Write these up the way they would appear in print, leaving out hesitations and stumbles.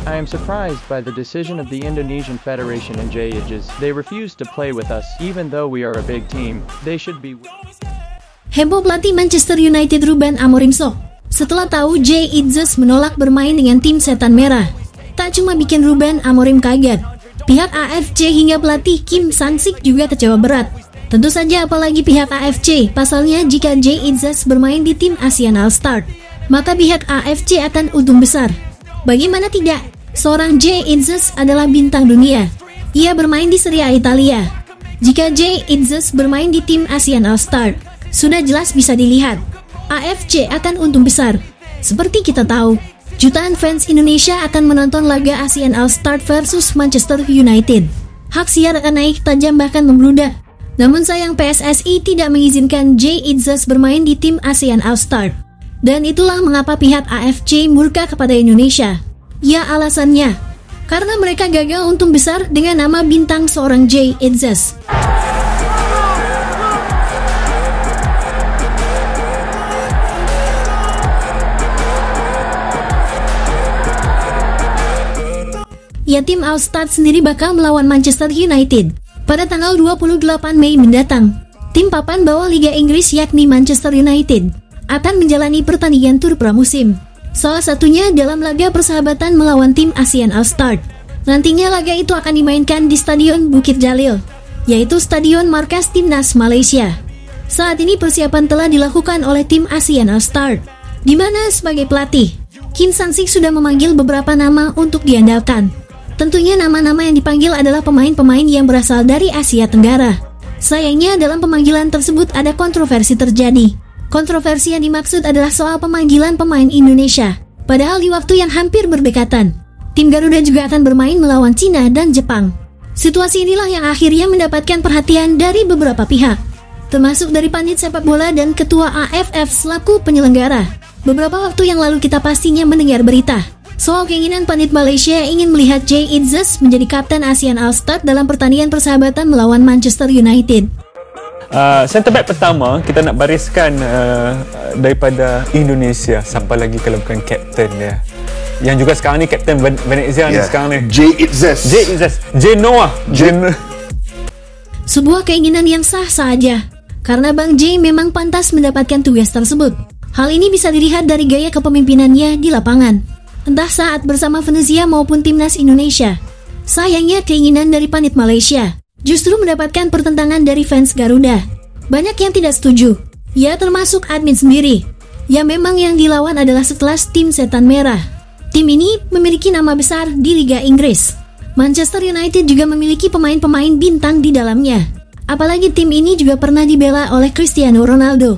I am surprised by the decision of the Indonesian Federation and JIJs. They refuse to play with us, even though we are a big team. They should be... Heboh pelatih Manchester United Ruben Amorim shock setelah tahu JIJs menolak bermain dengan tim Setan Merah. Tak cuma bikin Ruben Amorim kaget, pihak AFC hingga pelatih Kim Sang-sik juga kecewa berat. Tentu saja apalagi pihak AFC, pasalnya jika JIJs bermain di tim ASEAN All-Star, maka pihak AFC akan untung besar. Bagaimana tidak? Seorang JIJs adalah bintang dunia. Ia bermain di Serie A Italia. Jika JIJs bermain di tim ASEAN All-Star, sudah jelas bisa dilihat AFC akan untung besar. Seperti kita tahu, jutaan fans Indonesia akan menonton laga ASEAN All-Star versus Manchester United. Hak siar akan naik tajam bahkan membludak. Namun sayang PSSI tidak mengizinkan JIJs bermain di tim ASEAN All-Star. Dan itulah mengapa pihak AFC murka kepada Indonesia. Ya, alasannya karena mereka gagal untung besar dengan nama bintang seorang JIJs. Ya, tim All-Star sendiri bakal melawan Manchester United pada tanggal 28 Mei mendatang. Tim papan bawah Liga Inggris yakni Manchester United akan menjalani pertandingan tur pramusim. Salah satunya dalam laga persahabatan melawan tim ASEAN All-Star. Nantinya laga itu akan dimainkan di Stadion Bukit Jalil, yaitu stadion markas timnas Malaysia. Saat ini persiapan telah dilakukan oleh tim ASEAN All-Star, di mana sebagai pelatih, Kim Sang-sik sudah memanggil beberapa nama untuk diandalkan. Tentunya nama-nama yang dipanggil adalah pemain-pemain yang berasal dari Asia Tenggara. Sayangnya dalam pemanggilan tersebut ada kontroversi terjadi. Kontroversi yang dimaksud adalah soal pemanggilan pemain Indonesia. Padahal di waktu yang hampir berdekatan, tim Garuda juga akan bermain melawan Cina dan Jepang. Situasi inilah yang akhirnya mendapatkan perhatian dari beberapa pihak, termasuk dari pandit sepak bola dan ketua AFF selaku penyelenggara. Beberapa waktu yang lalu kita pastinya mendengar berita soal keinginan pandit Malaysia yang ingin melihat JIJs menjadi kapten ASEAN All-Star dalam pertandingan persahabatan melawan Manchester United. Center back pertama kita nak bariskan daripada Indonesia. Siapa lagi kalau bukan kapten dia, yang juga sekarang ni kapten Venezia ni sekarang ni, JIJs, Genoa. Sebuah keinginan yang sah saja, karena Bang J memang pantas mendapatkan tugas tersebut. Hal ini bisa dilihat dari gaya kepemimpinannya di lapangan, entah saat bersama Venezia maupun timnas Indonesia. Sayangnya keinginan dari pandit Malaysia justru mendapatkan pertentangan dari fans Garuda. Banyak yang tidak setuju, ya termasuk admin sendiri. Ya, memang yang dilawan adalah sekelas tim Setan Merah. Tim ini memiliki nama besar di Liga Inggris. Manchester United juga memiliki pemain-pemain bintang di dalamnya. Apalagi tim ini juga pernah dibela oleh Cristiano Ronaldo.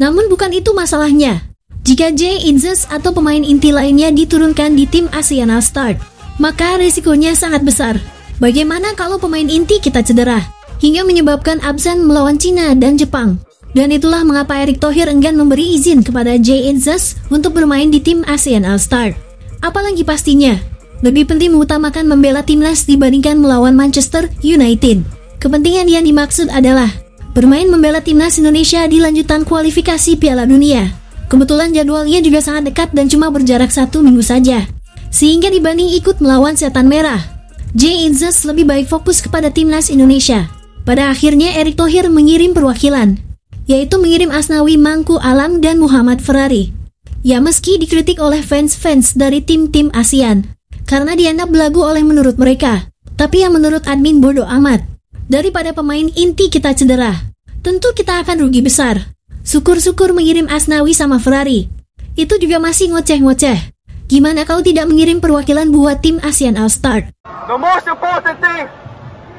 Namun bukan itu masalahnya. Jika JIJs atau pemain inti lainnya diturunkan di tim ASEAN All-Star, maka risikonya sangat besar. Bagaimana kalau pemain inti kita cedera, hingga menyebabkan absen melawan Cina dan Jepang? Dan itulah mengapa Erick Thohir enggan memberi izin kepada JIJs untuk bermain di tim ASEAN All-Star. Apalagi pastinya, lebih penting mengutamakan membela timnas dibandingkan melawan Manchester United. Kepentingan yang dimaksud adalah bermain membela timnas Indonesia di lanjutan kualifikasi Piala Dunia. Kebetulan jadwalnya juga sangat dekat dan cuma berjarak 1 minggu saja. Sehingga dibanding ikut melawan Setan Merah, JIJs lebih baik fokus kepada timnas Indonesia. Pada akhirnya Erick Thohir mengirim perwakilan, yaitu mengirim Asnawi Mangku Alam dan Muhammad Ferrari. Ya, meski dikritik oleh fans-fans dari tim-tim ASEAN karena dianggap belagu oleh menurut mereka, tapi yang menurut admin bodoh amat. Daripada pemain inti kita cedera, tentu kita akan rugi besar. Syukur-syukur mengirim Asnawi sama Ferrari. Itu juga masih ngoceh-ngoceh. Gimana kalau tidak mengirim perwakilan buat tim ASEAN All-Star? The most important thing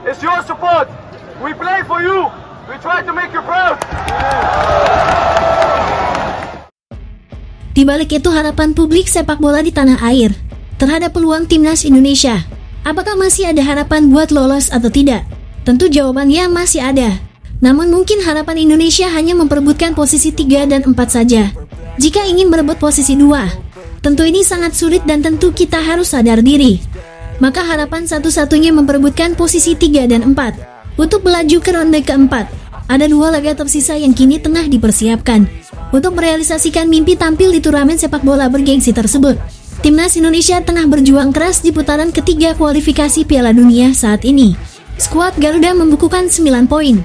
is your support. We play for you. We try to make you proud. Di balik itu harapan publik sepak bola di tanah air terhadap peluang timnas Indonesia. Apakah masih ada harapan buat lolos atau tidak? Tentu jawabannya masih ada. Namun mungkin harapan Indonesia hanya memperebutkan posisi 3 dan 4 saja. Jika ingin merebut posisi 2, tentu ini sangat sulit dan tentu kita harus sadar diri. Maka harapan satu-satunya memperebutkan posisi 3 dan 4 untuk melaju ke ronde keempat. Ada 2 laga tersisa yang kini tengah dipersiapkan untuk merealisasikan mimpi tampil di turnamen sepak bola bergengsi tersebut. Timnas Indonesia tengah berjuang keras di putaran ketiga kualifikasi Piala Dunia saat ini. Skuad Garuda membukukan 9 poin,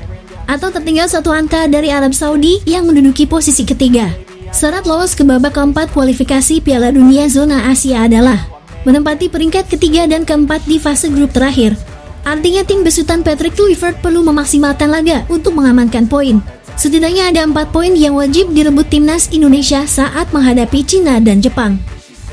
atau tertinggal 1 angka dari Arab Saudi yang menduduki posisi ketiga. Syarat lolos ke babak keempat kualifikasi Piala Dunia zona Asia adalah menempati peringkat ketiga dan keempat di fase grup terakhir. Artinya tim besutan Patrick Kluivert perlu memaksimalkan laga untuk mengamankan poin. Setidaknya ada 4 poin yang wajib direbut Timnas Indonesia saat menghadapi Cina dan Jepang.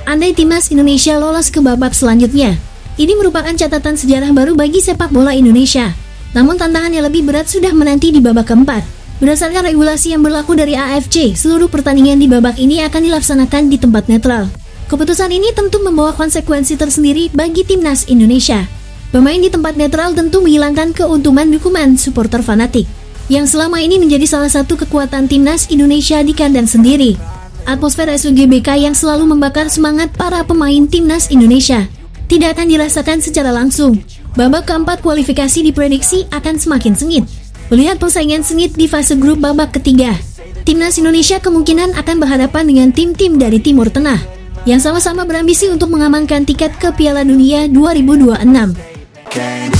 Andai Timnas Indonesia lolos ke babak selanjutnya, ini merupakan catatan sejarah baru bagi sepak bola Indonesia. Namun tantangan yang lebih berat sudah menanti di babak keempat. Berdasarkan regulasi yang berlaku dari AFC, seluruh pertandingan di babak ini akan dilaksanakan di tempat netral. Keputusan ini tentu membawa konsekuensi tersendiri bagi Timnas Indonesia. Pemain di tempat netral tentu menghilangkan keuntungan dukungan supporter fanatik, yang selama ini menjadi salah satu kekuatan Timnas Indonesia di kandang sendiri. Atmosfer SUGBK yang selalu membakar semangat para pemain Timnas Indonesia tidak akan dirasakan secara langsung. Babak keempat kualifikasi diprediksi akan semakin sengit. Melihat persaingan sengit di fase grup babak ketiga, Timnas Indonesia kemungkinan akan berhadapan dengan tim-tim dari Timur Tengah yang sama-sama berambisi untuk mengamankan tiket ke Piala Dunia 2026.